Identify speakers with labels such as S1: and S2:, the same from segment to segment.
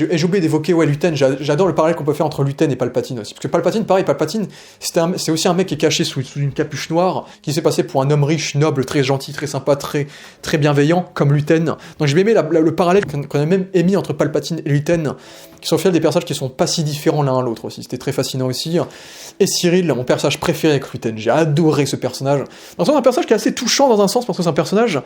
S1: Et j'ai oublié d'évoquer Luten, j'adore le parallèle qu'on peut faire entre Luten et Palpatine aussi. Parce que Palpatine, pareil, Palpatine, c'est aussi un mec qui est caché sous une capuche noire, qui s'est passé pour un homme riche, noble, très gentil, très sympa, très bienveillant, comme Luten. Donc j'ai aimé le parallèle qu'on a même émis entre Palpatine et Luten, qui sont au final des personnages qui sont pas si différents l'un à l'autre aussi. C'était très fascinant aussi. Et Cyril, mon personnage préféré avec Luten, j'ai adoré ce personnage. Donc c'est un personnage qui est assez touchant dans un sens, parce que c'est un personnage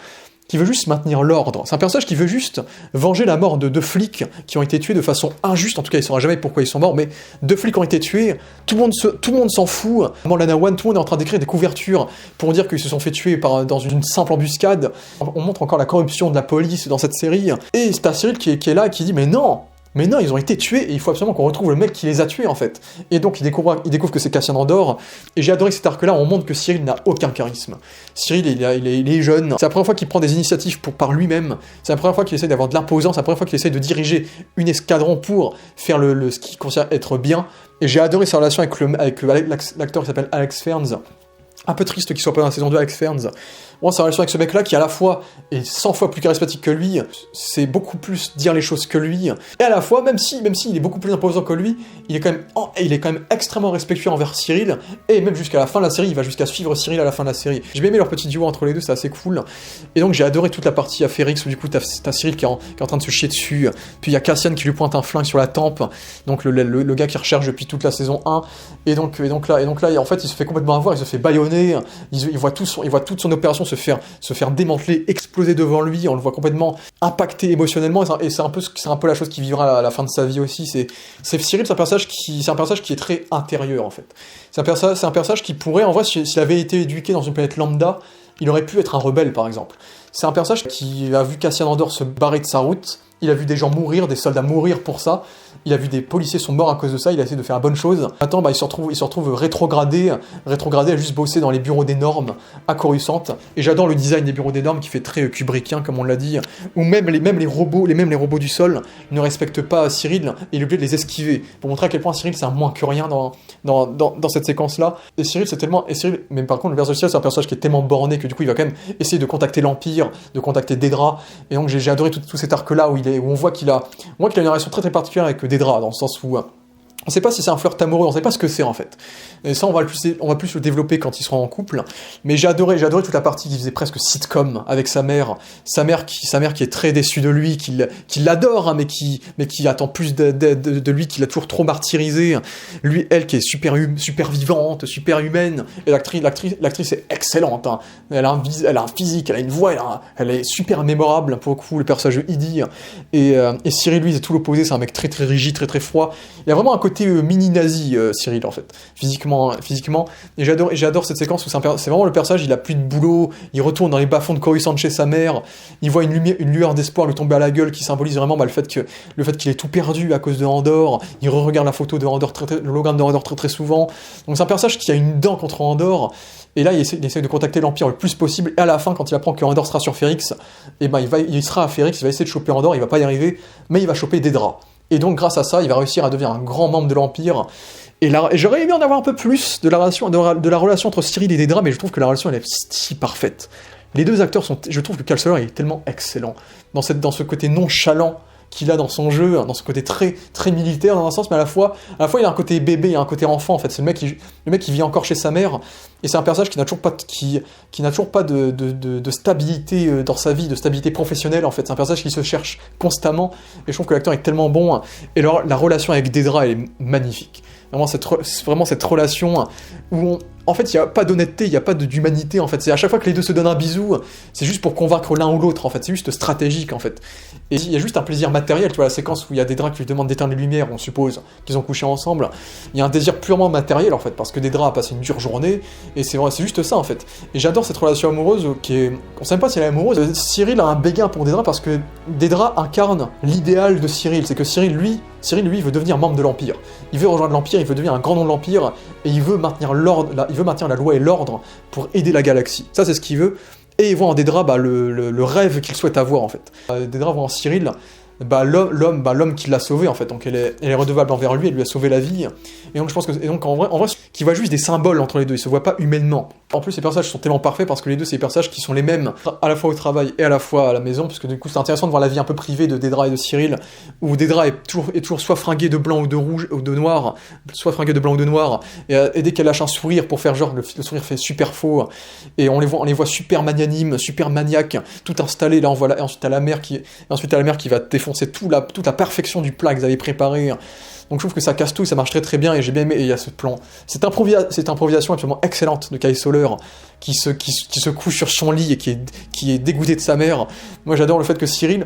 S1: qui veut juste maintenir l'ordre. C'est un personnage qui veut juste venger la mort de 2 flics qui ont été tués de façon injuste. En tout cas, il ne saura jamais pourquoi ils sont morts, mais 2 flics ont été tués. Tout le monde s'en fout. Avant Lana One, tout le monde est en train d'écrire des couvertures pour dire qu'ils se sont fait tuer dans une simple embuscade. On montre encore la corruption de la police dans cette série. Et c'est un Cyril qui est là et qui dit « Mais non, ils ont été tués et il faut absolument qu'on retrouve le mec qui les a tués en fait. » Et donc il découvre que c'est Cassian Andor. Et j'ai adoré cet arc-là, on montre que Cyril n'a aucun charisme. Cyril, il est jeune. C'est la première fois qu'il prend des initiatives par lui-même. C'est la première fois qu'il essaie d'avoir de l'imposance. C'est la première fois qu'il essaie de diriger une escadron pour faire ce qu'il considère être bien. Et j'ai adoré sa relation avec l'acteur qui s'appelle Alex Ferns. Un peu triste qu'il soit pas dans la saison 2, Alex Ferns. Moi, sa relation avec ce mec-là, qui à la fois est 100 fois plus charismatique que lui, c'est beaucoup plus dire les choses que lui, et à la fois, même s'il est beaucoup plus imposant que lui, il est quand même extrêmement respectueux envers Cyril, et même jusqu'à la fin de la série, il va jusqu'à suivre Cyril à la fin de la série. J'ai bien aimé leur petit duo entre les deux, c'est assez cool, et donc j'ai adoré toute la partie à Férix, où du coup t'as Cyril qui est en train de se chier dessus, puis il y a Cassian qui lui pointe un flingue sur la tempe, donc le gars qui recherche depuis toute la saison 1, et donc là, en fait, il se fait complètement avoir, il se fait bâillonner, il voit toute son opération se faire démanteler, exploser devant lui, on le voit complètement impacté émotionnellement, et c'est un peu la chose qui vivra à la fin de sa vie aussi. C'est Cyril, c'est un personnage qui est très intérieur en fait. C'est un personnage qui pourrait, en vrai, s'il avait été éduqué dans une planète lambda, il aurait pu être un rebelle par exemple. C'est un personnage qui a vu Cassian Andor se barrer de sa route, il a vu des gens mourir, des soldats mourir pour ça, il a vu des policiers sont morts à cause de ça, il a essayé de faire la bonne chose. Maintenant, il se retrouve rétrogradé à juste bosser dans les bureaux des normes à Coruscant. Et j'adore le design des bureaux des normes qui fait très kubrickien, comme on l'a dit, où même les robots du sol ne respectent pas Cyril et il est obligé de les esquiver pour montrer à quel point Cyril c'est un moins que rien dans cette séquence-là. Et Cyril, mais par contre, le personnage de Cyril, c'est un personnage qui est tellement borné que du coup, il va quand même essayer de contacter l'Empire, de contacter Dedra. Et donc, j'ai adoré tout cet arc-là où on voit qu'il a une relation très très particulière avec Dedra, dans le sens où on sait pas si c'est un flirt amoureux, on sait pas ce que c'est en fait. Et ça, on va plus le développer quand ils seront en couple. Mais j'ai adoré toute la partie qui faisait presque sitcom avec sa mère qui est très déçue de lui, qui l'adore, hein, mais qui attend plus de lui, qui l'a toujours trop martyrisé. Lui, elle qui est super vivante, super humaine. Et l'actrice est excellente. Hein. Elle a un physique, elle a une voix, elle est super mémorable pour le coup, le personnage de Idi. Et Cyril, lui, c'est tout l'opposé, c'est un mec très très rigide, très très froid. Il y a vraiment un côté mini-nazi, Cyril, en fait, physiquement. Et j'adore cette séquence où c'est vraiment le personnage, il a plus de boulot, il retourne dans les bas-fonds de Coruscant chez sa mère, il voit une lueur d'espoir lui tomber à la gueule qui symbolise vraiment le fait qu'il est tout perdu à cause de Andor. Il re-regarde la photo de Andor, le Logan de Andor très très souvent. Donc c'est un personnage qui a une dent contre Andor. Et là, il essaie de contacter l'Empire le plus possible. Et à la fin, quand il apprend que Andor sera sur Férix, il sera à Férix, il va essayer de choper Andor, il va pas y arriver, mais il va choper Dedra. Et donc, grâce à ça, il va réussir à devenir un grand membre de l'Empire. Et j'aurais aimé en avoir un peu plus de la relation entre Cyril et Dedra, mais je trouve que la relation, elle est si parfaite. Les deux acteurs je trouve que Cal Soler est tellement excellent dans ce côté nonchalant qu'il a dans son jeu, dans ce côté très très militaire dans un sens, mais à la fois il a un côté bébé, il a un côté enfant en fait. C'est le mec qui vit encore chez sa mère, et c'est un personnage qui n'a toujours pas de stabilité dans sa vie, de stabilité professionnelle en fait. C'est un personnage qui se cherche constamment, et je trouve que l'acteur est tellement bon. Et alors la relation avec Dedra, elle est magnifique. Vraiment cette relation où en fait, il n'y a pas d'honnêteté, il n'y a pas d'humanité, en fait. C'est à chaque fois que les deux se donnent un bisou, c'est juste pour convaincre l'un ou l'autre, en fait. C'est juste stratégique, en fait. Et il y a juste un plaisir matériel, tu vois, la séquence où il y a Dedra qui lui demande d'éteindre les lumières, on suppose qu'ils ont couché ensemble. Il y a un désir purement matériel, en fait, parce que Dedra a passé une dure journée, et c'est juste ça, en fait. Et j'adore cette relation amoureuse on ne sait même pas si elle est amoureuse. Cyril a un béguin pour Dedra, parce que Dedra incarne l'idéal de Cyril. C'est que Cyril, lui, veut devenir membre de l'Empire. Il veut rejoindre l'Empire, il veut devenir un grand nom de l'Empire, et il veut maintenir la loi et l'ordre pour aider la galaxie. Ça, c'est ce qu'il veut. Et il voit en Dedra le rêve qu'il souhaite avoir, en fait. Dedra voit en Cyril l'homme qui l'a sauvé en fait, donc elle est redevable envers lui, elle lui a sauvé la vie, et donc je pense que, et donc en vrai, qui voit juste des symboles entre les deux, ils se voient pas humainement. En plus, ces personnages sont tellement parfaits parce que les deux, c'est des personnages qui sont les mêmes à la fois au travail et à la fois à la maison, parce que du coup, c'est intéressant de voir la vie un peu privée de Dedra et de Cyril, où Dedra est toujours soit fringué de blanc ou de rouge ou de noir, soit fringué de blanc ou de noir, et dès qu'elle lâche un sourire pour faire genre le sourire fait super faux, et on les voit super magnanimes, super maniaques, tout installé. Là, on voit et ensuite à la mère qui va défoncer toute la perfection du plat qu'ils avaient préparé. Donc je trouve que ça casse tout et ça marche très très bien, et j'ai bien aimé. Et il y a ce plan, cette improvisation absolument excellente de Kai Soler qui se couche sur son lit et qui est dégoûté de sa mère. Moi j'adore le fait que Cyril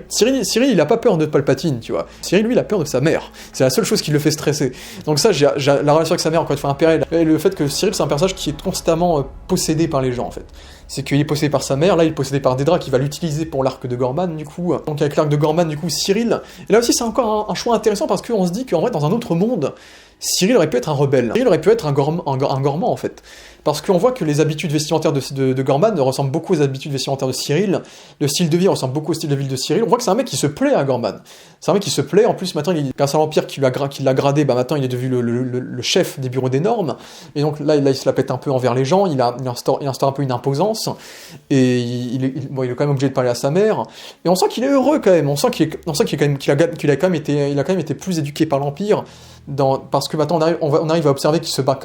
S1: il a pas peur de Palpatine, tu vois. Cyril lui il a peur de sa mère. C'est la seule chose qui le fait stresser. Donc ça, j'ai la relation avec sa mère encore une fois impériale, et le fait que Cyril c'est un personnage qui est constamment possédé par les gens en fait. C'est qu'il est possédé par sa mère, là il est possédé par Dedra qui va l'utiliser pour l'arc de Gorman du coup. Donc avec l'arc de Gorman du coup Cyril, et là aussi c'est encore un choix intéressant parce qu'on se dit qu'en vrai dans un autre monde, Cyril aurait pu être un rebelle. Cyril aurait pu être un Gorman en fait. Parce qu'on voit que les habitudes vestimentaires de Gorman ressemblent beaucoup aux habitudes vestimentaires de Cyril, le style de vie ressemble beaucoup au style de vie de Cyril, on voit que c'est un mec qui se plaît à Gorman. C'est un mec qui se plaît, en plus maintenant, grâce à l'Empire qui l'a gradé, maintenant il est devenu le chef des bureaux des normes, et donc là il se la pète un peu envers les gens, il instaure un peu une imposance, et il est quand même obligé de parler à sa mère, et on sent qu'il est heureux quand même, on sent qu'il a quand même été plus éduqué par l'Empire, parce que maintenant on arrive à observer qu'il se bat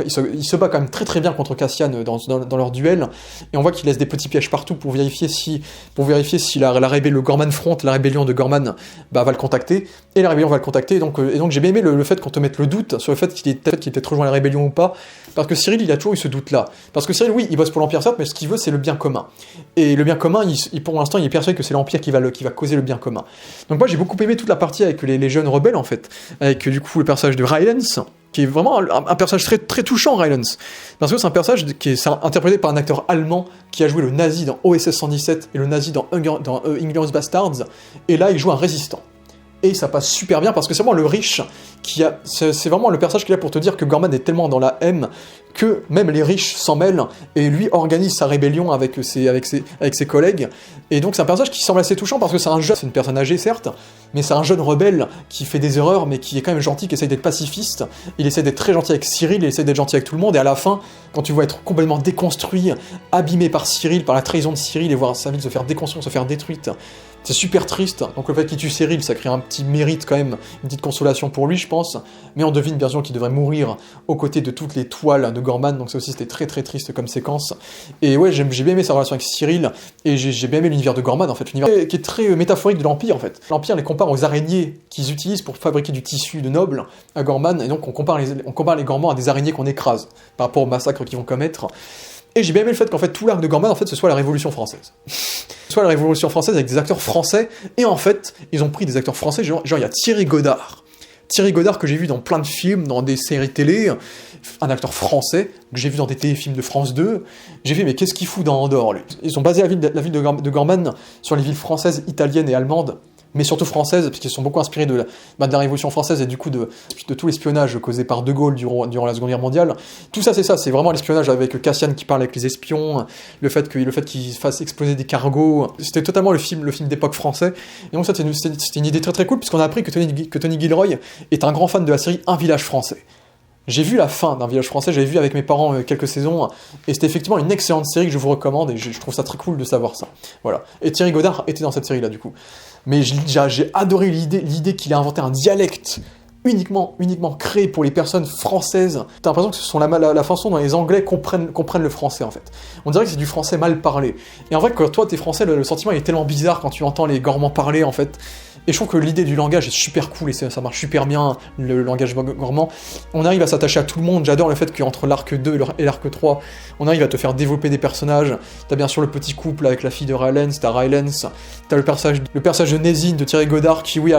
S1: quand même très très bien contre Cassian dans leur duel, et on voit qu'il laisse des petits pièges partout pour vérifier si le Gorman Front, la rébellion de Gorman, va le contacter, et la rébellion va le contacter, et donc j'ai bien aimé le fait qu'on te mette le doute sur le fait qu'il ait peut-être rejoint la rébellion ou pas, parce que Cyril il a toujours eu ce doute là, parce que Cyril oui il bosse pour l'Empire certes, mais ce qu'il veut c'est le bien commun, et le bien commun pour l'instant il est persuadé que c'est l'Empire qui va causer le bien commun. Donc moi j'ai beaucoup aimé toute la partie avec les jeunes rebelles en fait, avec du coup le personnage de Rylance, qui est vraiment un personnage très, très touchant, Rylance. Parce que c'est un personnage qui est interprété par un acteur allemand qui a joué le nazi dans OSS 117 et le nazi dans Inglourious Basterds, et là il joue un résistant. Et ça passe super bien parce que c'est vraiment le riche c'est vraiment le personnage qui est là pour te dire que Gorman est tellement dans la haine que même les riches s'en mêlent, et lui organise sa rébellion avec ses collègues. Et donc c'est un personnage qui semble assez touchant parce que c'est une personne âgée certes, mais c'est un jeune rebelle qui fait des erreurs mais qui est quand même gentil, qui essaye d'être pacifiste. Il essaie d'être très gentil avec Cyril, il essaie d'être gentil avec tout le monde, et à la fin, quand tu vois être complètement déconstruit, abîmé par Cyril, par la trahison de Cyril, et voir sa vie se faire déconstruire, se faire détruite, c'est super triste. Donc le fait qu'il tue Cyril, ça crée un petit mérite quand même, une petite consolation pour lui je pense, mais on devine bien sûr qu'il devrait mourir aux côtés de toutes les toiles de Gorman, donc ça aussi c'était très très triste comme séquence. Et ouais, j'ai bien aimé sa relation avec Cyril, et j'ai bien aimé l'univers de Gorman en fait, l'univers qui est très métaphorique de l'Empire en fait. L'Empire les compare aux araignées qu'ils utilisent pour fabriquer du tissu de nobles à Gorman, et donc on compare les Gormans à des araignées qu'on écrase par rapport au massacre qu'ils vont commettre. Et j'ai bien aimé le fait qu'en fait tout l'arc de Gorman en fait ce soit la Révolution française. Soit la Révolution française avec des acteurs français, et en fait ils ont pris des acteurs français, genre il y a Thierry Godard que j'ai vu dans plein de films, dans des séries télé, un acteur français que j'ai vu dans des téléfilms de France 2, j'ai fait mais qu'est-ce qu'il fout dans Andorre lui ? Ils ont basé la ville de Gorman sur les villes françaises, italiennes et allemandes, mais surtout françaises, parce qu'ils sont beaucoup inspirés de la Révolution française et du coup de tout l'espionnage causé par De Gaulle durant la Seconde Guerre mondiale. Tout ça, c'est vraiment l'espionnage avec Cassian qui parle avec les espions, le fait qu'il fasse exploser des cargos. C'était totalement le film d'époque français. Et donc ça, c'était une idée très très cool, puisqu'on a appris que Tony Gilroy est un grand fan de la série Un village français. J'ai vu la fin d'Un village français, j'avais vu avec mes parents quelques saisons, et c'était effectivement une excellente série que je vous recommande, et je trouve ça très cool de savoir ça. Voilà. Et Thierry Godard était dans cette série-là, du coup. Mais j'ai adoré l'idée qu'il a inventé un dialecte uniquement créé pour les personnes françaises. T'as l'impression que ce sont la façon dont les Anglais comprennent le français, en fait. On dirait que c'est du français mal parlé. Et en vrai, quand toi, t'es français, le sentiment il est tellement bizarre quand tu entends les Gormands parler, en fait. Et je trouve que l'idée du langage est super cool, et ça marche super bien, le langage gormand. On arrive à s'attacher à tout le monde. J'adore le fait qu'entre l'arc 2 et l'arc 3, on arrive à te faire développer des personnages. T'as bien sûr le petit couple avec la fille de Rylance, t'as le personnage de Nézine, de Thierry Godard, qui, oui,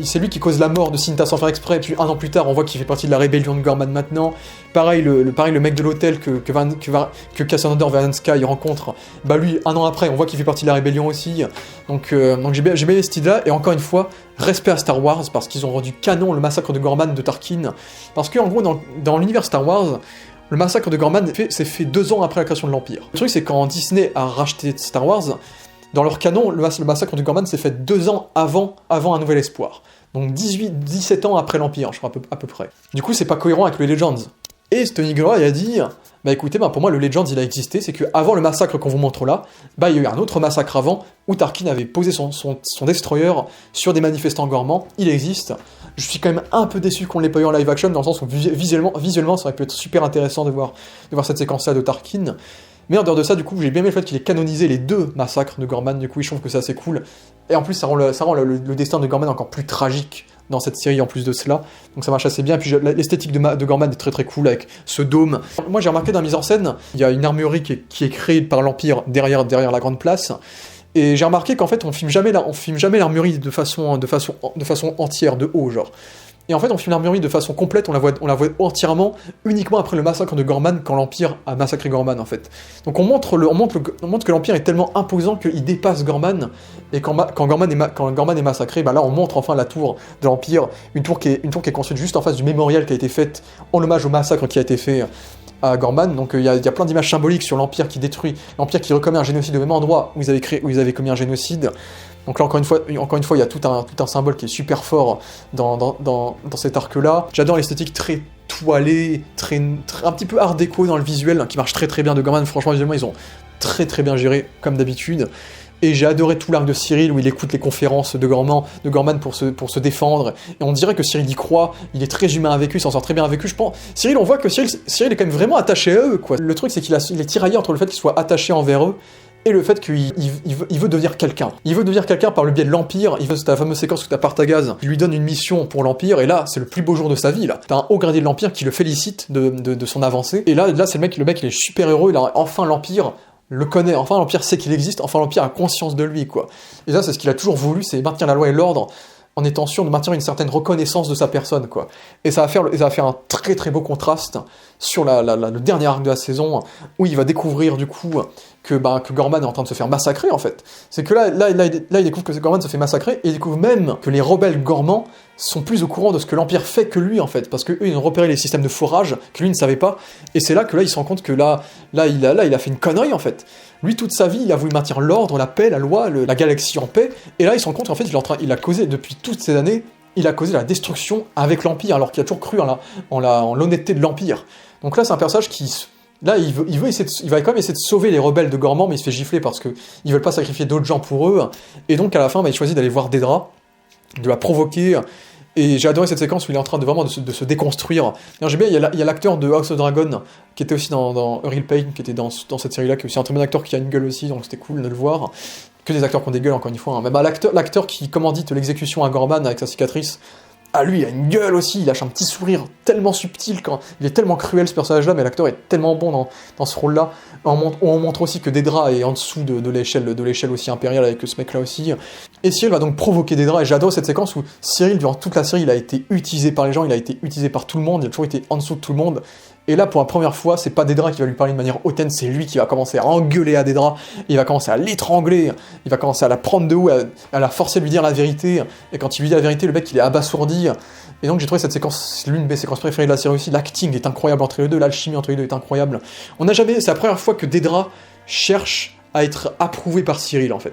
S1: c'est lui qui cause la mort de Cinta sans faire exprès, et puis un an plus tard, on voit qu'il fait partie de la rébellion de Gorman maintenant. Pareil, le mec de l'hôtel que Cassian Valenska il rencontre, bah lui, un an après, on voit qu'il fait partie de la rébellion aussi. Donc j'ai bien aimé cette idée-là, et encore une fois, respect à Star Wars, parce qu'ils ont rendu canon le massacre de Gorman de Tarkin. Parce que, en gros, dans l'univers Star Wars, le massacre de Gorman s'est fait 2 ans après la création de l'Empire. Le truc, c'est quand Disney a racheté Star Wars, Dans leur canon, le massacre de Gorman s'est fait 2 ans avant Un Nouvel Espoir. Donc 17 ans après l'Empire, je crois à peu près. Du coup, c'est pas cohérent avec le Legends. Et Tony Gilroy a dit, bah écoutez, pour moi le Legends il a existé, c'est qu'avant le massacre qu'on vous montre là, il y a eu un autre massacre avant, où Tarkin avait posé son destroyer sur des manifestants gormands, il existe. Je suis quand même un peu déçu qu'on l'ait pas eu en live action, dans le sens où visuellement ça aurait pu être super intéressant de voir cette séquence-là de Tarkin. Mais en dehors de ça, du coup, j'ai bien aimé le fait qu'il ait canonisé les 2 massacres de Gorman, du coup, je trouve que c'est assez cool. Et en plus, ça rend le destin de Gorman encore plus tragique dans cette série, en plus de cela. Donc ça marche assez bien. Et puis l'esthétique de Gorman est très très cool, avec ce dôme. Moi, j'ai remarqué dans la mise en scène, il y a une armurerie qui est créée par l'Empire derrière la grande place. Et j'ai remarqué qu'en fait, on filme jamais l'armurerie de façon entière, de haut, genre. Et en fait, on filme l'armurerie de façon complète, on la voit entièrement, uniquement après le massacre de Gorman, quand l'Empire a massacré Gorman, en fait. Donc on montre que l'Empire est tellement imposant qu'il dépasse Gorman, et quand Gorman est massacré, là on montre enfin la tour de l'Empire, une tour qui est construite juste en face du mémorial qui a été fait en hommage au massacre qui a été fait à Gorman. Donc il y a plein d'images symboliques sur l'Empire qui détruit, l'Empire qui recommet un génocide au même endroit où ils avaient commis un génocide. Donc là, encore une fois, il y a tout un symbole qui est super fort dans cet arc-là. J'adore l'esthétique très toilée, un petit peu art déco dans le visuel, qui marche très très bien de Gorman. Franchement, visuellement, ils ont très très bien géré, comme d'habitude. Et j'ai adoré tout l'arc de Cyril, où il écoute les conférences de Gorman pour se défendre. Et on dirait que Cyril y croit, il est très humain avec eux, il s'en sort très bien avec eux. Je pense, Cyril, on voit que Cyril est quand même vraiment attaché à eux, quoi. Le truc, c'est qu'il est tiraillé entre le fait qu'il soit attaché envers eux, et le fait qu'il veut devenir quelqu'un. Il veut devenir quelqu'un par le biais de l'Empire. C'est la fameuse séquence où t'as Partagaz qui lui donne une mission pour l'Empire, et là, c'est le plus beau jour de sa vie, là. T'as un haut gradé de l'Empire qui le félicite de son avancée, et là c'est le mec, il est super heureux, enfin l'Empire le connaît, enfin l'Empire sait qu'il existe, enfin l'Empire a conscience de lui, quoi. Et ça, c'est ce qu'il a toujours voulu, c'est maintenir la loi et l'ordre, en étant sûr de maintenir une certaine reconnaissance de sa personne, quoi. Et ça va faire un très très beau contraste sur le dernier arc de la saison, où il va découvrir du coup que Gorman est en train de se faire massacrer, en fait. C'est que là il découvre que Gorman se fait massacrer, et il découvre même que les rebelles gormands sont plus au courant de ce que l'Empire fait que lui, en fait, parce qu'eux, ils ont repéré les systèmes de forage que lui ne savait pas, et c'est là que il se rend compte que il a fait une connerie, en fait. Lui, toute sa vie, il a voulu maintenir l'ordre, la paix, la loi, la galaxie en paix, et là, il se rend compte qu'en fait, il a causé, depuis toutes ces années, il a causé la destruction avec l'Empire, alors qu'il a toujours cru en l'honnêteté de l'Empire. Donc là, c'est un personnage qui... Là, il va quand même essayer de sauver les rebelles de Gorman, mais il se fait gifler parce qu'ils veulent pas sacrifier d'autres gens pour eux, et donc à la fin, il choisit d'aller voir Dedra, de la provoquer. Et j'ai adoré cette séquence où il est en train de se déconstruire. J'aime bien, il y a l'acteur de House of Dragon, qui était aussi dans Real Pain, qui était dans cette série-là, qui est aussi un très bon acteur qui a une gueule aussi, donc c'était cool de le voir. Que des acteurs qui ont des gueules, encore une fois. Hein. Mais l'acteur qui commandite l'exécution à Gorman avec sa cicatrice, lui, il a une gueule aussi, il lâche un petit sourire tellement subtil, il est tellement cruel ce personnage-là, mais l'acteur est tellement bon dans ce rôle-là. On montre aussi que Dedra est en dessous de l'échelle aussi impériale avec ce mec-là aussi. Et Cyril va donc provoquer Dedra, et j'adore cette séquence où Cyril, durant toute la série, il a été utilisé par les gens, il a été utilisé par tout le monde, il a toujours été en dessous de tout le monde. Et là, pour la première fois, c'est pas Dedra qui va lui parler de manière hautaine, c'est lui qui va commencer à engueuler à Dedra, il va commencer à l'étrangler, il va commencer à la prendre de haut, à la forcer de lui dire la vérité, et quand il lui dit la vérité, le mec, il est abasourdi. Et donc j'ai trouvé cette séquence, c'est l'une de mes séquences préférées de la série aussi, l'acting est incroyable entre les deux, l'alchimie entre les deux est incroyable. C'est la première fois que Dedra cherche à être approuvé par Cyril, en fait.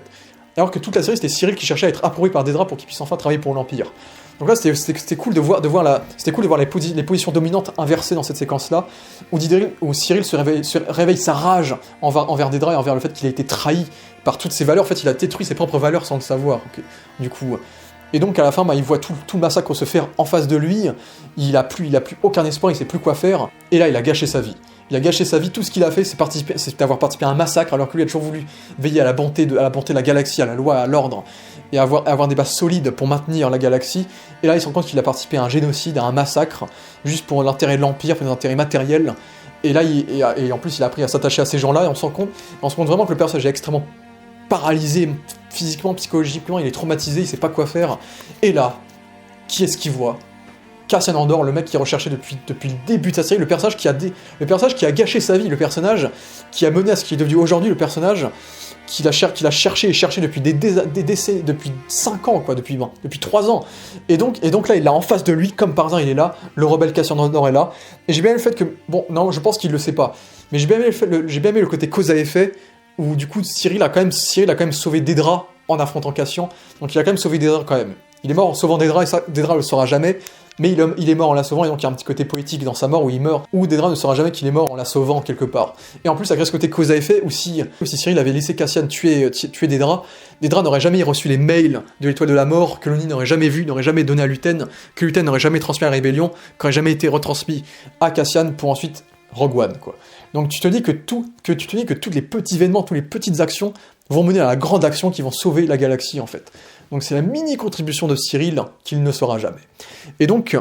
S1: Alors que toute la série, c'était Cyril qui cherchait à être approuvé par Dedra pour qu'il puisse enfin travailler pour l'Empire. Donc là, c'était cool de voir les positions dominantes inversées dans cette séquence-là, où Cyril se réveille sa rage envers Dedra et envers le fait qu'il a été trahi par toutes ses valeurs. En fait, il a détruit ses propres valeurs sans le savoir. Okay. Du coup, et donc à la fin, il voit tout le massacre se faire en face de lui. Il a plus aucun espoir, il sait plus quoi faire. Et là, il a gâché sa vie. Il a gâché sa vie, tout ce qu'il a fait, c'est d'avoir participé à un massacre, alors que lui a toujours voulu veiller à la bonté de la galaxie, à la loi, à l'ordre, et avoir des bases solides pour maintenir la galaxie. Et là, il se rend compte qu'il a participé à un génocide, à un massacre, juste pour l'intérêt de l'Empire, pour des intérêts matériels. Et là, et en plus, il a appris à s'attacher à ces gens-là, et on se rend compte vraiment que le personnage est extrêmement paralysé, physiquement, psychologiquement, il est traumatisé, il sait pas quoi faire. Et là, qui est-ce qu'il voit ? Cassian Andor, le mec qui est recherché depuis le début de sa série, le personnage qui a gâché sa vie, le personnage qui a mené à ce qu'il est devenu aujourd'hui, le personnage qu'il a cherché depuis des décès, depuis 5 ans, quoi, depuis 3 ans. Et donc là, il l'a en face de lui, comme par hasard, il est là, le rebelle Cassian Andor est là. Et j'ai bien aimé le fait que, bon, non, je pense qu'il le sait pas, mais j'ai bien aimé le côté cause à effet, où du coup Cyril a quand même sauvé Dédra en affrontant Cassian, donc il a quand même sauvé Dédra quand même. Il est mort en sauvant Dédra, et ça, Dédra le saura jamais, mais il est mort en la sauvant, et donc il y a un petit côté poétique dans sa mort où il meurt, où Dédra ne saura jamais qu'il est mort en la sauvant quelque part. Et en plus, avec ce côté cause à effet, où si Cyril avait laissé Cassian tuer Dédra, Dédra n'aurait jamais reçu les mails de l'étoile de la mort, que l'Oni n'aurait jamais vu, n'aurait jamais donné à Luten, que Luten n'aurait jamais transmis à la rébellion, qu'aurait jamais été retransmis à Cassian pour ensuite Rogue One, quoi. Donc tu te dis que tous les petits événements, toutes les petites actions vont mener à la grande action qui vont sauver la galaxie, en fait. Donc c'est la mini-contribution de Cyril qu'il ne saura jamais. Et donc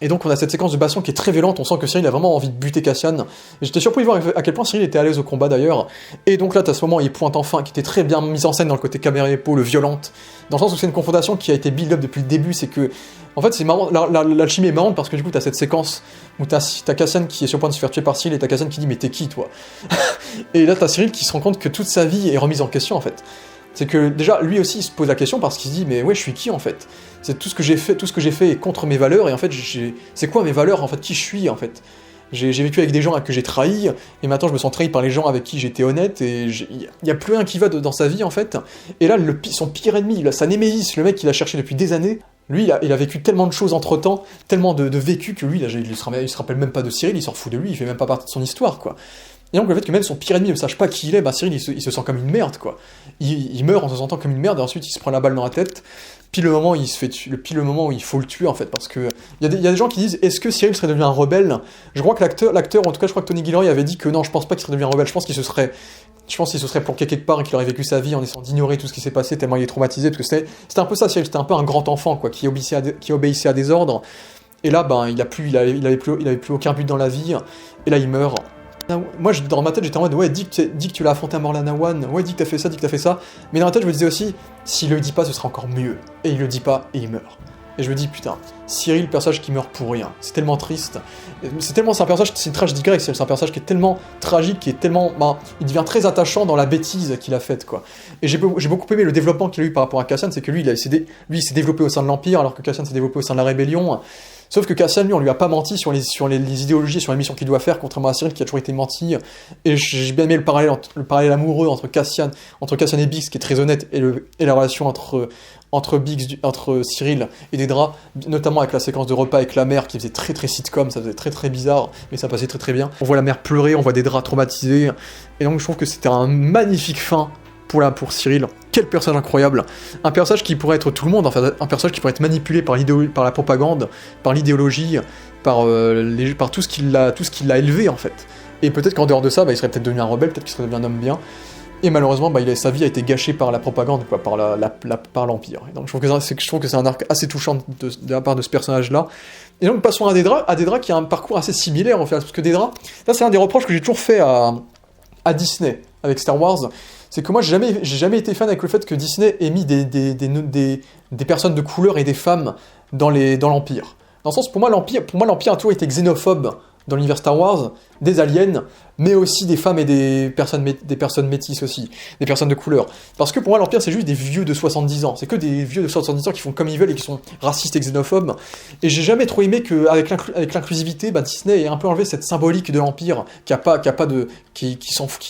S1: on a cette séquence de baston qui est très violente, on sent que Cyril a vraiment envie de buter Cassian. Et j'étais surpris de voir à quel point Cyril était à l'aise au combat d'ailleurs. Et donc là, t'as ce moment où il pointe enfin, qui était très bien mis en scène dans le côté caméra épaule, violente, dans le sens où c'est une confrontation qui a été build-up depuis le début, c'est que... En fait, c'est marrant, l'alchimie est marrante parce que du coup, t'as cette séquence où t'as Cassian qui est sur le point de se faire tuer par Cyril et t'as Cassian qui dit « Mais t'es qui, toi ?» Et là, t'as Cyril qui se rend compte que toute sa vie est remise en question, en fait. C'est que déjà, lui aussi, il se pose la question parce qu'il se dit « Mais ouais, je suis qui, en fait ? C'est tout ce que j'ai fait est contre mes valeurs, et en fait, c'est quoi mes valeurs, en fait ? Qui je suis, en fait ? J'ai vécu avec des gens que j'ai trahis, et maintenant je me sens trahi par les gens avec qui j'étais honnête, et il n'y a plus rien qui va dans sa vie, en fait. Et là, son pire ennemi, sa némésis, le mec qu'il a cherché depuis des années, lui, il a vécu tellement de choses entre-temps, tellement de vécu, que lui, il se rappelle même pas de Cyril, il s'en fout de lui, il fait même pas partie de son histoire, quoi. Et donc le fait que même son pire ennemi ne sache pas qui il est, bah Cyril, il se sent comme une merde, quoi. Il meurt en se sentant comme une merde, et ensuite il se prend la balle dans la tête, pile le moment où il faut le tuer, en fait, parce que il y a des gens qui disent, est-ce que Cyril serait devenu un rebelle ? Je crois que l'acteur, en tout cas je crois que Tony Gilroy avait dit que non, je pense pas qu'il serait devenu un rebelle, je pense qu'il se serait planqué quelque part et qu'il aurait vécu sa vie en essayant d'ignorer tout ce qui s'est passé tellement il est traumatisé, parce que c'était un peu ça, Cyril, c'était un peu un grand enfant, quoi, qui obéissait à des ordres, et là, ben, il avait plus aucun but dans la vie, et là il meurt. Moi, dans ma tête, j'étais en mode, ouais, dis que tu l'as affronté à Morlana One, ouais, dis que t'as fait ça, mais dans ma tête, je me disais aussi, s'il le dit pas, ce sera encore mieux, et il le dit pas, et il meurt. Et je me dis, putain, Cyril, personnage qui meurt pour rien, c'est tellement triste, c'est un personnage, c'est une tragédie grecque, c'est un personnage qui est tellement tragique, qui est tellement, il devient très attachant dans la bêtise qu'il a faite, quoi. Et j'ai beaucoup aimé le développement qu'il a eu par rapport à Cassian, c'est que lui, il s'est développé au sein de l'Empire, alors que Cassian s'est développé au sein de la Rébellion. Sauf que Cassian, lui, on lui a pas menti sur les idéologies, sur les missions qu'il doit faire, contrairement à Cyril qui a toujours été menti. Et j'ai bien aimé le parallèle amoureux entre Cassian et Biggs, qui est très honnête, et la relation entre Cyril et Dédra, notamment avec la séquence de repas avec la mère qui faisait très très sitcom, ça faisait très très bizarre, mais ça passait très très bien. On voit la mère pleurer, on voit Dédra traumatisée, et donc je trouve que c'était un magnifique fin pour Cyril. Quel personnage incroyable, un personnage qui pourrait être tout le monde, en fait, un personnage qui pourrait être manipulé par la propagande, par l'idéologie, par tout ce qui l'a élevé, en fait. Et peut-être qu'en dehors de ça, il serait peut-être devenu un rebelle, peut-être qu'il serait devenu un homme bien. Et malheureusement, sa vie a été gâchée par la propagande, quoi, par l'Empire. Et donc je trouve que c'est un arc assez touchant de la part de ce personnage-là. Et donc passons à Dédra qui a un parcours assez similaire, en fait, parce que Dédra, ça c'est un des reproches que j'ai toujours fait à Disney avec Star Wars. C'est que moi, j'ai jamais été fan avec le fait que Disney ait mis des personnes de couleur et des femmes dans l'Empire. Dans le sens, pour moi, l'Empire a toujours été xénophobe dans l'univers Star Wars, des aliens, mais aussi des femmes et des personnes métisses aussi, des personnes de couleur. Parce que pour moi, l'Empire, c'est juste des vieux de 70 ans. C'est que des vieux de 70 ans qui font comme ils veulent et qui sont racistes et xénophobes. Et j'ai jamais trop aimé qu'avec l'inclusivité, Disney ait un peu enlevé cette symbolique de l'Empire, qui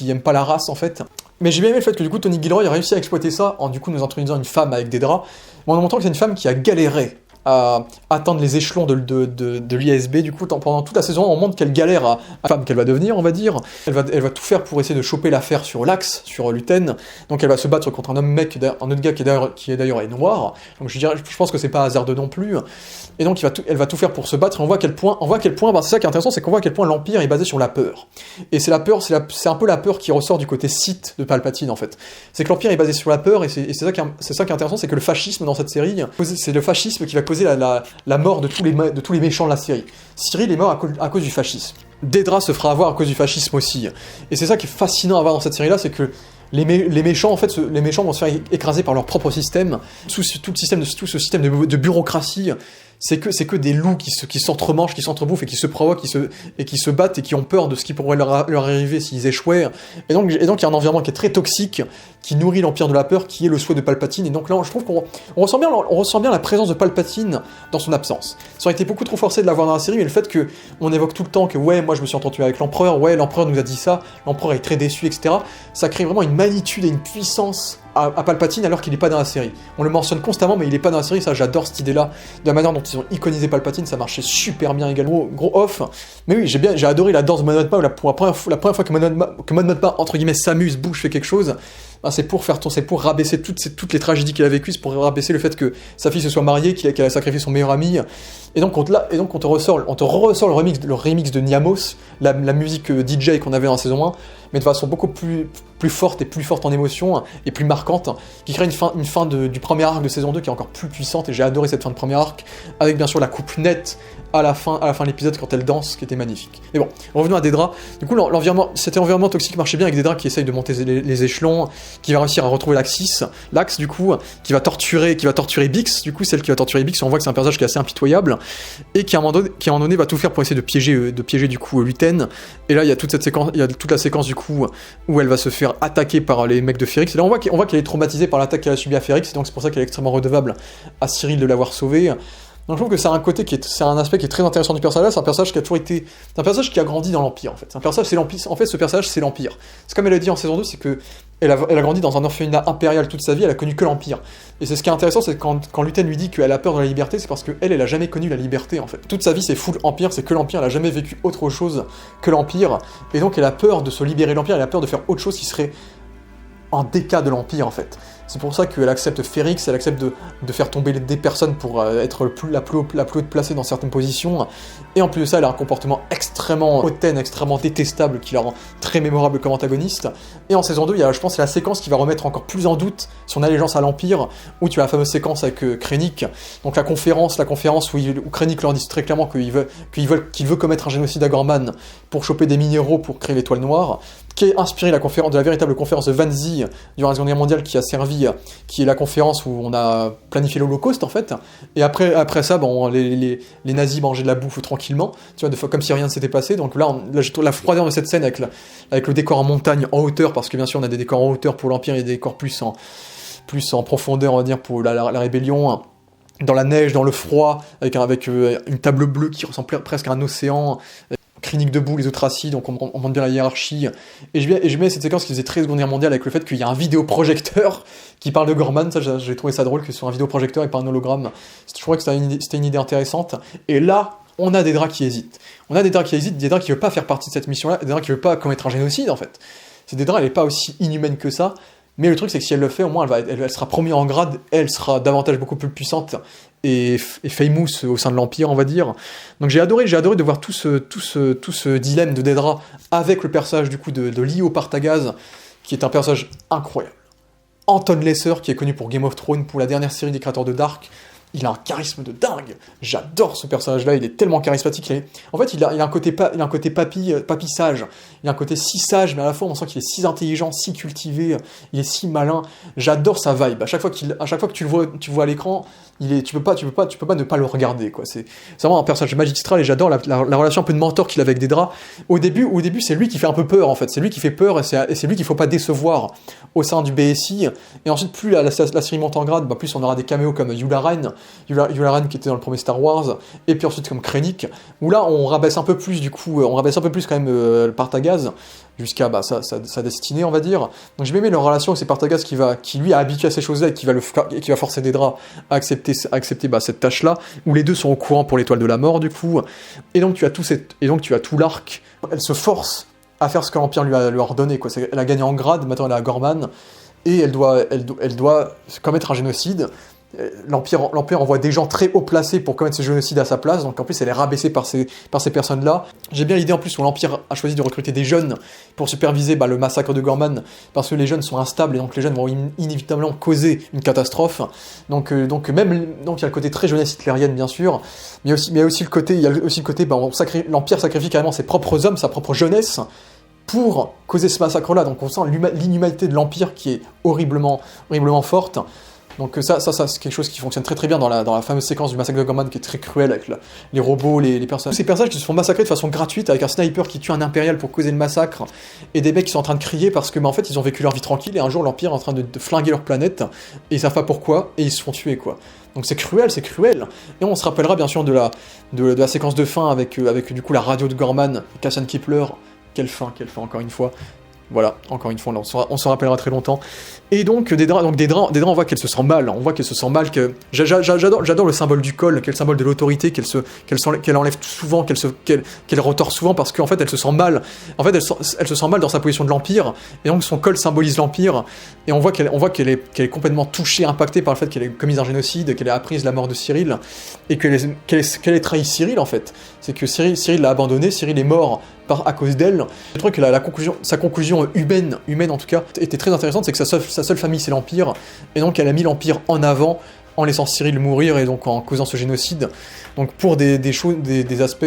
S1: aime pas la race, en fait. Mais j'ai bien aimé le fait que du coup Tony Gilroy a réussi à exploiter ça en du coup nous introduisant une femme avec Dédra, en nous montrant que c'est une femme qui a galéré à atteindre les échelons de l'ISB. Du coup, pendant toute la saison, on montre qu'elle galère à la femme qu'elle va devenir, on va dire. Elle va tout faire pour essayer de choper l'affaire sur l'axe, sur Luten. Donc elle va se battre contre un autre gars qui est d'ailleurs noir. Donc je pense que c'est pas hasardeux non plus. Et donc elle va tout faire pour se battre. Et on voit à quel point, c'est ça qui est intéressant, c'est qu'on voit à quel point l'Empire est basé sur la peur. Et c'est un peu la peur qui ressort du côté Sith de Palpatine, en fait. C'est que l'Empire est basé sur la peur, et c'est ça qui est intéressant, c'est que le fascisme dans cette série, c'est le fascisme qui va causer la mort de tous les méchants de la série. Cyril est mort à cause du fascisme. Dédra se fera avoir à cause du fascisme aussi. Et c'est ça qui est fascinant à voir dans cette série-là, c'est que les méchants, en fait, les méchants vont se faire écraser par leur propre système, tout ce système de bureaucratie c'est que des loups qui s'entremangent, qui s'entrebouffent et qui se provoquent, qui se battent et qui ont peur de ce qui pourrait leur arriver s'ils échouaient. Et donc il y a un environnement qui est très toxique, qui nourrit l'Empire de la Peur, qui est le souhait de Palpatine. Et donc là, je trouve qu'on ressent bien la présence de Palpatine dans son absence. Ça aurait été beaucoup trop forcé de l'avoir dans la série, mais le fait que on évoque tout le temps que ouais, moi je me suis entretenu avec l'Empereur, ouais, l'Empereur nous a dit ça, l'Empereur est très déçu, etc. Ça crée vraiment une magnitude et une puissance à Palpatine alors qu'il n'est pas dans la série. On le mentionne constamment, mais il n'est pas dans la série, ça j'adore cette idée-là, de la manière dont ils ont iconisé Palpatine, ça marchait super bien également, gros off. Mais oui, j'ai adoré la danse de Mon Mothma, pour la première fois que Mon Mothma, entre guillemets, s'amuse, bouge, fait quelque chose, ben, c'est pour rabaisser toutes les tragédies qu'il a vécues, c'est pour rabaisser le fait que sa fille se soit mariée, qu'elle a sacrifié son meilleur ami, et donc on te ressort le remix de Niamos, la musique DJ qu'on avait dans la saison 1, mais de façon beaucoup plus forte et plus forte en émotion et plus marquante, qui crée une fin du premier arc de saison 2 qui est encore plus puissante, et j'ai adoré cette fin de premier arc, avec bien sûr la coupe nette à la fin de l'épisode quand elle danse, qui était magnifique. Mais bon, revenons à Dedra. Du coup, cet environnement toxique marchait bien avec Dedra qui essaye de monter les échelons, qui va réussir à retrouver l'axe du coup, qui va torturer Bix, du coup, celle qui va torturer Bix, on voit que c'est un personnage qui est assez impitoyable, et qui à un moment donné va tout faire pour essayer de piéger du coup Luten. Et là, il y a toute la séquence du coup où elle va se faire attaquer par les mecs de Ferrix. Et là, on voit qu'elle est traumatisée par l'attaque qu'elle a subie à Ferrix, donc c'est pour ça qu'elle est extrêmement redevable à Cyril de l'avoir sauvée. Donc je trouve que c'est un aspect qui est très intéressant du personnage. C'est un personnage qui a toujours été, c'est un personnage qui a grandi dans l'Empire en fait. Ce personnage c'est l'Empire. C'est comme elle a dit en saison 2, c'est que elle a grandi dans un orphelinat impérial toute sa vie, elle a connu que l'Empire. Et c'est ce qui est intéressant, c'est quand Luten lui dit qu'elle a peur de la liberté, c'est parce qu'elle a jamais connu la liberté en fait. Toute sa vie c'est full Empire, c'est que l'Empire, elle a jamais vécu autre chose que l'Empire. Et donc elle a peur de se libérer de l'Empire, elle a peur de faire autre chose qui serait en déca de l'Empire en fait. C'est pour ça qu'elle accepte Ferrix, elle accepte de faire tomber des personnes pour être la plus haute placée dans certaines positions. Et en plus de ça, elle a un comportement extrêmement hautaine, extrêmement détestable, qui la rend très mémorable comme antagoniste. Et en saison 2, je pense, c'est la séquence qui va remettre encore plus en doute son allégeance à l'Empire, où tu as la fameuse séquence avec Krennic, donc la conférence où Krennic leur dit très clairement qu'il veut commettre un génocide à Gorman pour choper des minéraux pour créer l'étoile noire, qui est inspiré de la véritable conférence de Vanzi durant la Seconde Guerre mondiale, qui est la conférence où on a planifié l'Holocauste en fait. Et après ça, bon, les nazis mangeaient de la bouffe tranquillement, tu vois, des fois comme si rien ne s'était passé. Donc là j'ai trouvé la froideur de cette scène avec le décor en montagne, en hauteur, parce que bien sûr on a des décors en hauteur pour l'Empire et des décors plus en profondeur, on va dire, pour la rébellion. Dans la neige, dans le froid, avec une table bleue qui ressemble presque à un océan. Krennic debout, les autres assis, donc on montre bien la hiérarchie. Et je mets cette séquence qui faisait très Seconde Guerre mondiale avec le fait qu'il y a un vidéoprojecteur qui parle de Gorman. Ça, j'ai trouvé ça drôle que ce soit un vidéoprojecteur et pas un hologramme. Je trouvais que c'était une idée intéressante. Et là, on a Dedra qui hésite. Dedra qui veut pas faire partie de cette mission-là, Dedra qui veut pas commettre un génocide en fait. Dedra, elle est pas aussi inhumaine que ça. Mais le truc, c'est que si elle le fait, au moins, elle sera promue en grade, elle sera davantage beaucoup plus puissante et famous au sein de l'Empire, on va dire. Donc j'ai adoré de voir tout ce dilemme de Dedra avec le personnage du coup de Lio Partagaz, qui est un personnage incroyable. Anton Lesser, qui est connu pour Game of Thrones, pour la dernière série des créateurs de Dark. Il a un charisme de dingue. J'adore ce personnage-là, il est tellement charismatique. En fait, il a un côté papy sage. Il a un côté si sage, mais à la fois on sent qu'il est si intelligent, si cultivé, il est si malin. J'adore sa vibe. À chaque fois que tu le vois à l'écran, tu peux pas ne pas le regarder, quoi. C'est vraiment un personnage magistral et j'adore la relation un peu de mentor qu'il a avec Dedra. Au début, c'est lui qui fait un peu peur en fait. C'est lui qui fait peur et c'est lui qu'il faut pas décevoir au sein du BSI. Et ensuite, plus la série monte en grade, plus on aura des caméos comme Yula Ren qui était dans le premier Star Wars, et puis ensuite comme Krennic, où là on rabaisse un peu plus quand même le Partagaz jusqu'à sa destinée, on va dire. Donc j'ai aimé leur relation avec ces Partagaz qui lui a habitué à ces choses-là et qui va forcer Dedra à accepter cette tâche-là, où les deux sont au courant pour l'étoile de la mort du coup. Et donc tu as tout l'arc. Elle se force à faire ce que l'Empire lui a ordonné, quoi. Elle a gagné en grade, maintenant elle est à Gorman, et elle doit commettre un génocide. L'Empire envoie des gens très haut placés pour commettre ce génocide à sa place, donc en plus elle est rabaissée par ces personnes-là. J'ai bien l'idée en plus où l'Empire a choisi de recruter des jeunes pour superviser le massacre de Gorman, parce que les jeunes sont instables et donc les jeunes vont inévitablement causer une catastrophe. Donc il y a le côté très jeunesse hitlérienne bien sûr, mais il y a aussi le côté l'Empire sacrifie carrément ses propres hommes, sa propre jeunesse, pour causer ce massacre-là. Donc on sent l'inhumanité de l'Empire qui est horriblement forte. Donc ça c'est quelque chose qui fonctionne très très bien dans la fameuse séquence du massacre de Gorman qui est très cruelle avec les robots, les personnages. Tous ces personnages qui se font massacrer de façon gratuite avec un sniper qui tue un impérial pour causer le massacre et des mecs qui sont en train de crier parce que en fait ils ont vécu leur vie tranquille et un jour l'Empire est en train de flinguer leur planète et ils savent pas pourquoi et ils se font tuer quoi. Donc c'est cruel. Et on se rappellera bien sûr de la séquence de fin avec du coup la radio de Gorman, Cassian Kepler. Quelle fin encore une fois. Voilà, encore une fois, on se rappellera très longtemps. Et donc, Dédra, on voit qu'elle se sent mal. On voit qu'elle se sent mal. J'adore le symbole du col, qui est le symbole de l'autorité, qu'elle enlève souvent, qu'elle retord souvent, parce qu'en fait, elle se sent mal. En fait, elle se sent mal dans sa position de l'Empire, et donc son col symbolise l'Empire. Et on voit qu'elle est complètement touchée, impactée par le fait qu'elle ait commis un génocide, qu'elle ait appris la mort de Cyril, et qu'elle ait trahi Cyril, en fait. C'est que Cyril l'a abandonné, Cyril est mort à cause d'elle. Je trouve que sa conclusion humaine en tout cas, était très intéressante, c'est que sa seule famille c'est l'Empire, et donc elle a mis l'Empire en avant en laissant Cyril mourir et donc en causant ce génocide, donc pour des aspects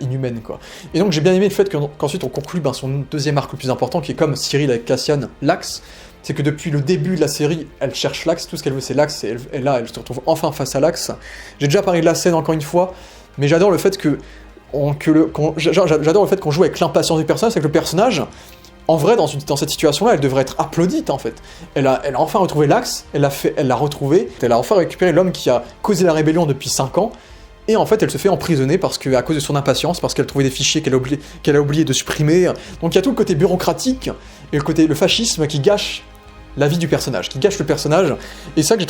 S1: inhumaines quoi. Et donc j'ai bien aimé le fait qu'ensuite on conclut son deuxième arc le plus important, qui est comme Cyril avec Cassian, l'Axe. C'est que depuis le début de la série, elle cherche l'Axe, tout ce qu'elle veut c'est l'Axe, et là elle se retrouve enfin face à l'Axe. J'ai déjà parlé de la scène encore une fois, mais j'adore le fait j'adore le fait qu'on joue avec l'impatience du personnage, c'est que le personnage, en vrai, dans cette situation-là, elle devrait être applaudite, en fait. Elle a enfin retrouvé l'Axe, elle l'a retrouvé, elle a enfin récupéré l'homme qui a causé la rébellion depuis 5 ans, et en fait, elle se fait emprisonner à cause de son impatience, parce qu'elle trouvait des fichiers qu'elle a oublié de supprimer. Donc il y a tout le côté bureaucratique, et le fascisme qui gâche la vie du personnage, qui gâche le personnage, et c'est ça que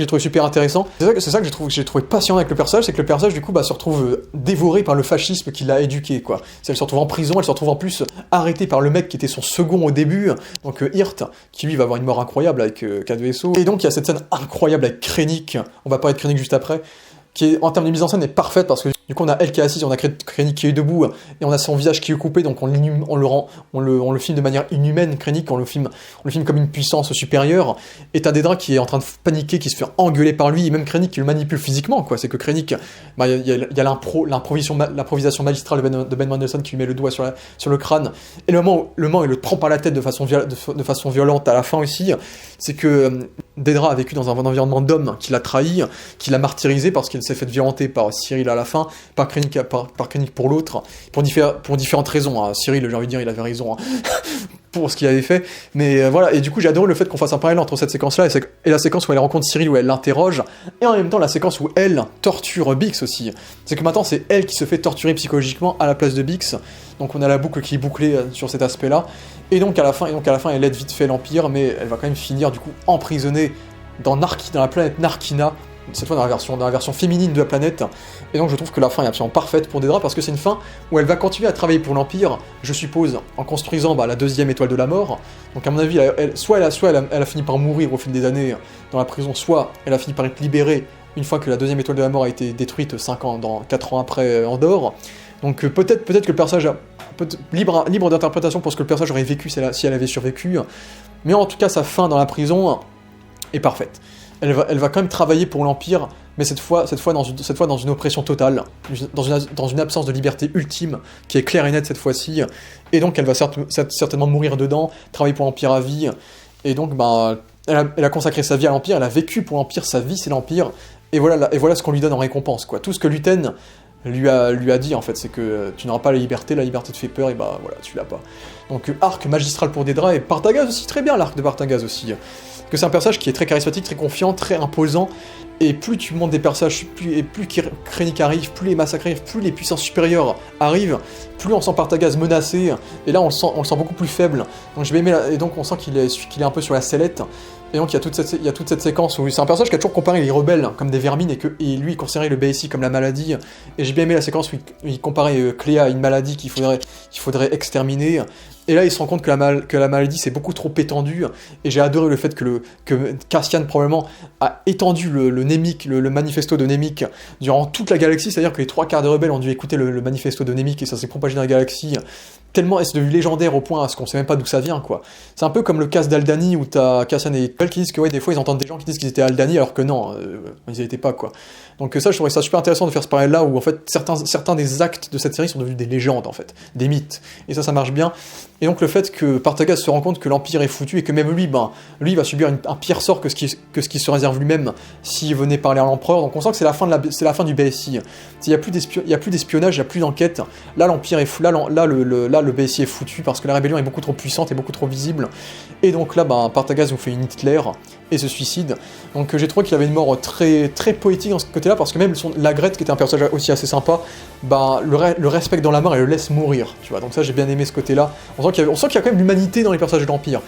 S1: j'ai trouvé super intéressant, c'est ça que j'ai trouvé passionnant avec le personnage, c'est que le personnage du coup se retrouve dévoré par le fascisme qui l'a éduqué quoi. Elle se retrouve en prison, elle se retrouve en plus arrêtée par le mec qui était son second au début, donc Hirt, qui lui va avoir une mort incroyable avec K2SO, et donc il y a cette scène incroyable avec Krennic, on va parler de Krennic juste après, qui est, en termes de mise en scène est parfaite parce que du coup on a elle qui est assise, on a Krennic qui est debout et on a son visage qui est coupé, donc on le filme de manière inhumaine. Krennic on le filme comme une puissance supérieure, et t'as Dédra qui est en train de paniquer, qui se fait engueuler par lui, et même Krennic qui le manipule physiquement quoi. C'est que Krennic, il y a l'improvisation magistrale de Ben Mendelsohn qui lui met le doigt sur le crâne, et le moment où il le prend par la tête de façon violente à la fin aussi, c'est que Dédra a vécu dans un environnement d'homme qui l'a trahi, qui l'a martyrisé parce qu'il s'est fait violenter par Cyril à la fin, par Krennic pour l'autre, pour différentes raisons. Hein. Cyril, j'ai envie de dire, il avait raison pour ce qu'il avait fait, mais voilà, et du coup j'ai adoré le fait qu'on fasse un parallèle entre cette séquence-là et la séquence où elle rencontre Cyril, où elle l'interroge, et en même temps la séquence où elle torture Bix aussi. C'est que maintenant c'est elle qui se fait torturer psychologiquement à la place de Bix, donc on a la boucle qui est bouclée sur cet aspect-là, et donc à la fin elle aide vite fait l'Empire, mais elle va quand même finir du coup emprisonnée dans la planète Narkina, cette fois dans la version féminine de la planète, et donc je trouve que la fin est absolument parfaite pour Dédra, parce que c'est une fin où elle va continuer à travailler pour l'Empire, je suppose, en construisant la deuxième étoile de la mort. Donc à mon avis, soit elle a fini par mourir au fil des années dans la prison, soit elle a fini par être libérée une fois que la deuxième étoile de la mort a été détruite 4 ans après Andorre. Donc peut-être que le personnage libre d'interprétation pour ce que le personnage aurait vécu si elle avait survécu, mais en tout cas sa fin dans la prison est parfaite. Elle va quand même travailler pour l'Empire, mais cette fois dans une oppression totale, dans une absence de liberté ultime, qui est claire et nette cette fois-ci, et donc elle va certainement mourir dedans, travailler pour l'Empire à vie, et donc elle a consacré sa vie à l'Empire, elle a vécu pour l'Empire, sa vie c'est l'Empire, et voilà ce qu'on lui donne en récompense, quoi. Tout ce que Luten lui a dit en fait, c'est que tu n'auras pas la liberté te fait peur, et voilà, tu l'as pas. Donc arc magistral pour Dédra, et Partagaz aussi, très bien l'arc de Partagaz aussi. Que c'est un personnage qui est très charismatique, très confiant, très imposant, et plus tu montes des personnages, plus Krennic arrive, plus les massacres arrivent, plus les puissances supérieures arrivent, plus on sent Partagaz menacé, et là on le sent beaucoup plus faible, donc j'ai aimé, et donc on sent qu'il est un peu sur la sellette, et donc il y a toute cette séquence où c'est un personnage qui a toujours comparé les rebelles comme des vermines, et lui il considérait le BSI comme la maladie, et j'ai bien aimé la séquence où il comparait Cléa à une maladie qu'il faudrait exterminer. Et là, il se rend compte que la maladie c'est beaucoup trop étendue, et j'ai adoré le fait que Cassian probablement a étendu le Nemik, le manifesto de Nemik durant toute la galaxie, c'est-à-dire que les 3 quarts des rebelles ont dû écouter le manifesto de Nemik, et ça s'est propagé dans la galaxie, tellement, et c'est devenu légendaire au point à ce qu'on sait même pas d'où ça vient, quoi. C'est un peu comme le cas d'Aldani, où t'as Cassian et Cole qui disent que, ouais, des fois, ils entendent des gens qui disent qu'ils étaient Aldani, alors que non, ils n'y étaient pas, quoi. Donc ça, je trouvais ça super intéressant de faire ce parallèle-là, où, en fait, certains des actes de cette série sont devenus des légendes, en fait, des mythes. Et ça marche bien. Et donc, le fait que Partagaz se rend compte que l'Empire est foutu, et que même lui, lui va subir un pire sort que ce qui se réserve lui-même s'il venait parler à l'Empereur. Donc on sent que c'est la fin du BSI. Il n'y a plus d'espionnage, il n'y a plus d'enquête. Là, l'Empire est fou, là, le BSI est foutu, parce que la rébellion est beaucoup trop puissante et beaucoup trop visible. Et donc là, Partagaz nous fait une Hitler et se suicide. Donc j'ai trouvé qu'il avait une mort très, très poétique dans ce côté-là, parce que même Lagrette, qui était un personnage aussi assez sympa, le respecte dans la mort et le laisse mourir, tu vois. Donc ça, j'ai bien aimé ce côté-là. On sent qu'il y a quand même l'humanité dans les personnages de l'Empire.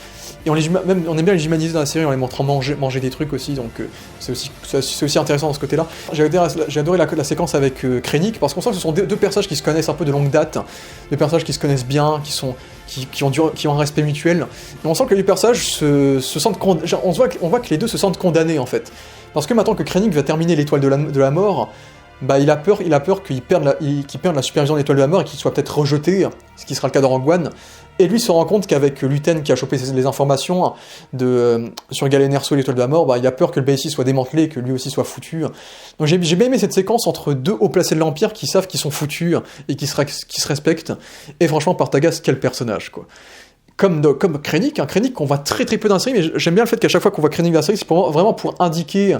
S1: Et on aime bien les humaniser dans la série en les montrant manger des trucs aussi, donc c'est aussi intéressant dans ce côté-là. J'ai adoré la séquence avec Krennic, parce qu'on sent que ce sont deux personnages qui se connaissent un peu de longue date, des personnages qui se connaissent bien, qui ont un respect mutuel. Et on sent que les personnages se sentent on voit que les deux se sentent condamnés en fait. Parce que maintenant que Krennic va terminer l'étoile de la mort, il a peur qu'il perde la supervision de l'étoile de la mort et qu'il soit peut-être rejeté, ce qui sera le cas de Rogue One. Et lui se rend compte qu'avec Luten qui a chopé les informations sur Galen Erso et l'étoile de la mort, il a peur que le BSI soit démantelé, que lui aussi soit foutu. Donc j'ai bien aimé cette séquence entre deux hauts placés de l'Empire qui savent qu'ils sont foutus et qui se respectent. Et franchement, Partagaz, quel personnage, quoi. Comme Krennic, Krennic qu'on voit très très peu dans la série, mais j'aime bien le fait qu'à chaque fois qu'on voit Krennic dans la série, c'est vraiment pour indiquer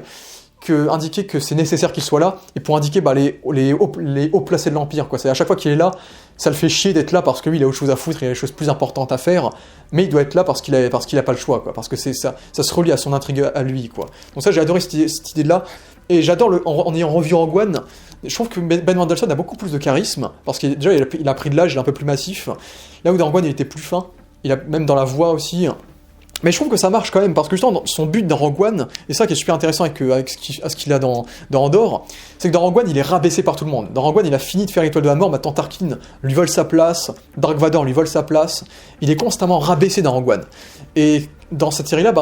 S1: que c'est nécessaire qu'il soit là, et pour indiquer les hauts placés de l'Empire, quoi. C'est à chaque fois qu'il est là, ça le fait chier d'être là parce que lui il a autre chose à foutre, il a des choses plus importantes à faire, mais il doit être là parce qu'il a pas le choix, quoi, parce que ça se relie à son intrigue à lui, quoi. Donc ça, j'ai adoré cette idée-là, et j'adore en ayant revu Rogue One, je trouve que Ben Mendelsohn a beaucoup plus de charisme, parce qu'il déjà il a pris de l'âge, il est un peu plus massif, là où dans Rogue One il était plus fin, même dans la voix aussi. Mais je trouve que ça marche quand même, parce que justement, son but dans Rogue One, et ça qui est super intéressant avec ce qu'il a dans Andor, c'est que dans Rogue One, il est rabaissé par tout le monde. Dans Rogue One, il a fini de faire l'étoile de la mort, maintenant Tarkin lui vole sa place, Dark Vador lui vole sa place, il est constamment rabaissé dans Rogue One. Et dans cette série-là,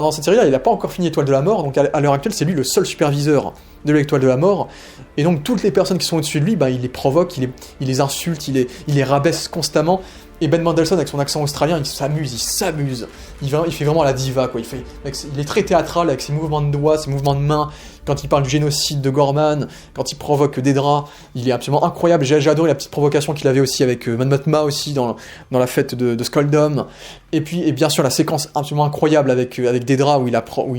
S1: il n'a pas encore fini l'étoile de la mort, donc à l'heure actuelle, c'est lui le seul superviseur de l'étoile de la mort, et donc toutes les personnes qui sont au-dessus de lui, il les provoque, il les insulte, il les rabaisse constamment. Et Ben Mendelsohn, avec son accent australien, il s'amuse. Il fait vraiment la diva, quoi. Il est très théâtral avec ses mouvements de doigts, ses mouvements de mains. Quand il parle du génocide de Gorman, quand il provoque Dedra, il est absolument incroyable. J'ai adoré la petite provocation qu'il avait aussi avec Mon Mothma aussi dans la fête de Skoldom. Et bien sûr la séquence absolument incroyable avec Dedra où il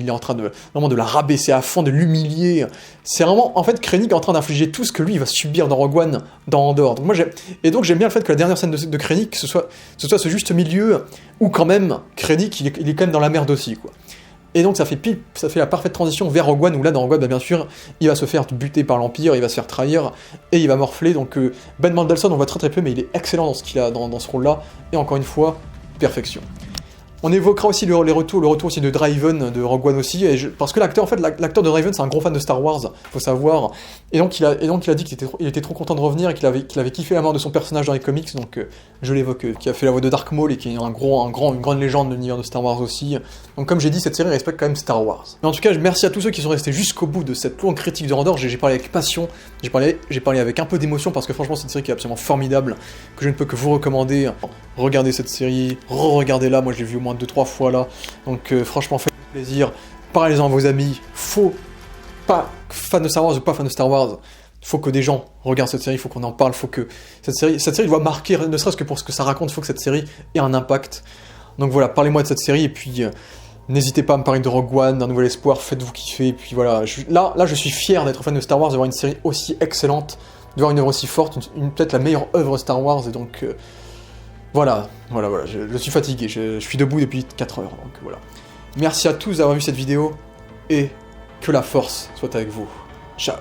S1: est en train vraiment de la rabaisser à fond, de l'humilier. C'est vraiment, en fait, Krennic est en train d'infliger tout ce que lui il va subir dans Rogue One, dans Andor. Donc j'aime bien le fait que la dernière scène de Krennic, ce soit ce juste milieu où quand même Krennic il est quand même dans la merde aussi, quoi. Et donc ça fait la parfaite transition vers Rogue One, où là dans Rogue One, bien sûr, il va se faire buter par l'Empire, il va se faire trahir, et il va morfler. Donc Ben Mendelsohn, on voit très très peu, mais il est excellent dans ce qu'il a dans ce rôle-là, et encore une fois, perfection. On évoquera aussi le retour aussi de Draven de Rogue One aussi, parce que l'acteur de Draven, c'est un gros fan de Star Wars, faut savoir, et donc il a dit qu'il était trop content de revenir et qu'il avait kiffé la mort de son personnage dans les comics, donc je l'évoque, qui a fait la voix de Dark Maul et qui est une grande légende de l'univers de Star Wars aussi. Donc comme j'ai dit, cette série respecte quand même Star Wars. Mais en tout cas, merci à tous ceux qui sont restés jusqu'au bout de cette longue critique de Andor. J'ai parlé avec passion, j'ai parlé avec un peu d'émotion, parce que franchement c'est une série qui est absolument formidable, que je ne peux que vous recommander. Regardez cette série, re-regardez-la, moi je l'ai vu au moins 2-3 fois là, donc franchement faites-vous plaisir, parlez-en à vos amis, pas fan de Star Wars ou pas fan de Star Wars, faut que des gens regardent cette série, faut qu'on en parle, faut que cette série doit marquer, ne serait-ce que pour ce que ça raconte, il faut que cette série ait un impact. Donc voilà, parlez-moi de cette série, et puis n'hésitez pas à me parler de Rogue One, d'un nouvel espoir, faites-vous kiffer, et puis voilà, là je suis fier d'être fan de Star Wars, d'avoir une série aussi excellente, d'avoir une œuvre aussi forte, peut-être la meilleure œuvre Star Wars, et donc voilà, je suis fatigué, je suis debout depuis 4 heures, donc voilà. Merci à tous d'avoir vu cette vidéo, et que la force soit avec vous. Ciao.